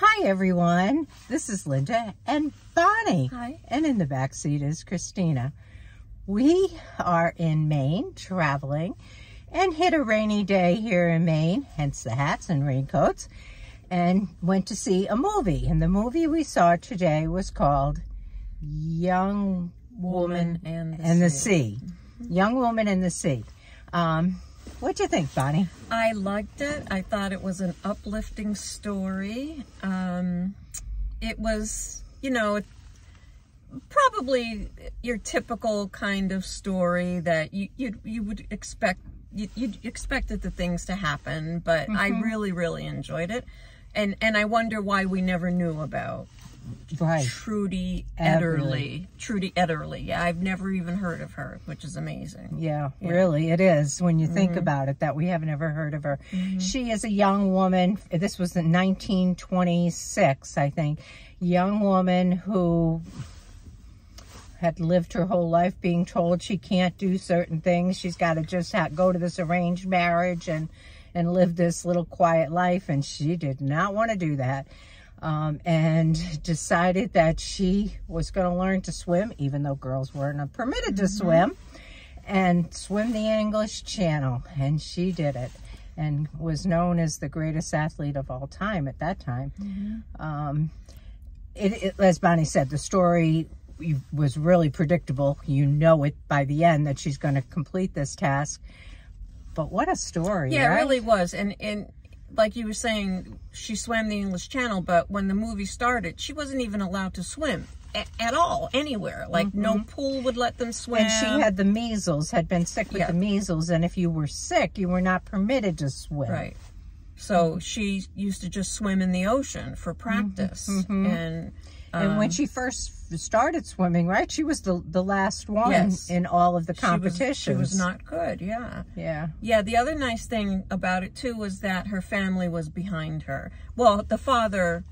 Hi everyone, this is Linda and Bonnie. Hi. And in the back seat is Christina. We are in Maine traveling and hit a rainy day here in Maine, hence the hats and raincoats, and went to see a movie. And the movie we saw today was called Young Woman and the Sea. Young Woman and the Sea. What'd you think, Bonnie? I liked it. I thought it was an uplifting story. It was, you know, probably your typical kind of story that you would expect. You expected the things to happen, but I really enjoyed it, and I wonder why we never knew about Trudy Ederle. Trudy Ederle. Yeah, I've never even heard of her, which is amazing. Yeah, really, it is when you think about it that we have never heard of her. She is a young woman. This was in 1926, I think. Young woman who had lived her whole life being told she can't do certain things. She's got to just go to this arranged marriage and live this little quiet life, and she did not want to do that. And decided that she was going to learn to swim, even though girls weren't permitted to swim, and swim the English Channel. And she did it and was known as the greatest athlete of all time at that time. As Bonnie said, the story was really predictable. You know it by the end that she's going to complete this task. But what a story, yeah, right? It really was. And like you were saying, she swam the English Channel, but when the movie started, she wasn't even allowed to swim at all, anywhere. Like, no pool would let them swim. And she had the measles, had been sick with the measles, and if you were sick, you were not permitted to swim. Right. So she used to just swim in the ocean for practice. And when she first started swimming, right, she was the last one in all of the competitions. She was not good, yeah. Yeah, the other nice thing about it, too, was that her family was behind her. Well, the father,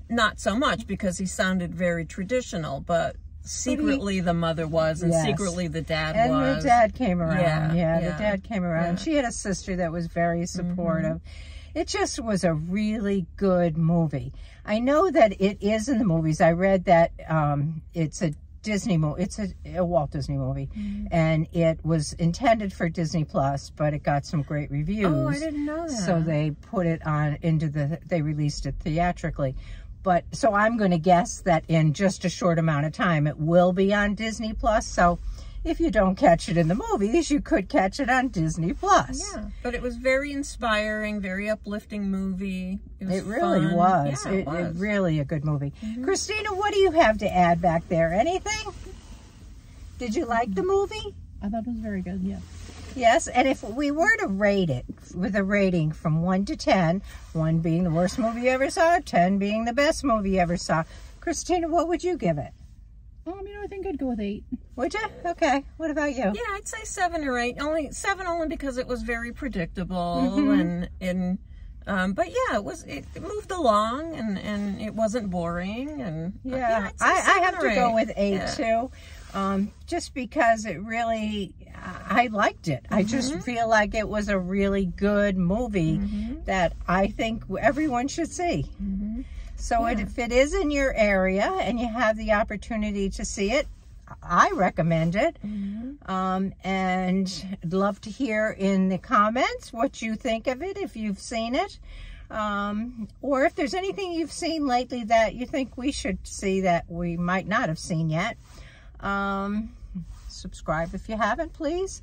not so much, because he sounded very traditional, but secretly the mother was, and secretly the dad was. And her dad came around, the dad came around. She had a sister that was very supportive. It just was a really good movie. I know that it is in the movies. I read that it's a Disney movie. It's a Walt Disney movie. And it was intended for Disney Plus, but it got some great reviews. Oh, I didn't know that. So they put it on they released it theatrically. But so I'm going to guess that in just a short amount of time, it will be on Disney Plus. So if you don't catch it in the movies, you could catch it on Disney Plus. Yeah, but it was very inspiring, very uplifting movie. It really was. Yeah, it was. It really a good movie. Christina, what do you have to add back there? Anything? Did you like the movie? I thought it was very good, yes. Yes, and if we were to rate it with a rating from 1 to 10, 1 being the worst movie you ever saw, 10 being the best movie you ever saw, Christina, what would you give it? I think I'd go with 8. Would you? Okay. What about you? Yeah, I'd say 7 or 8. Only 7 only because it was very predictable but yeah, it moved along and it wasn't boring and I have to go with 8 too. Just because it really, I liked it. I just feel like it was a really good movie that I think everyone should see. So if it is in your area and you have the opportunity to see it, I recommend it. And I'd love to hear in the comments what you think of it, if you've seen it. Or if there's anything you've seen lately that you think we should see that we might not have seen yet. Subscribe if you haven't, please.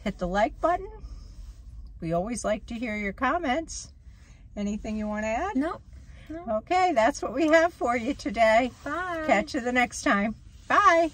Hit the like button. We always like to hear your comments. Anything you want to add? No. Okay, that's what we have for you today. Bye. Catch you the next time. Bye.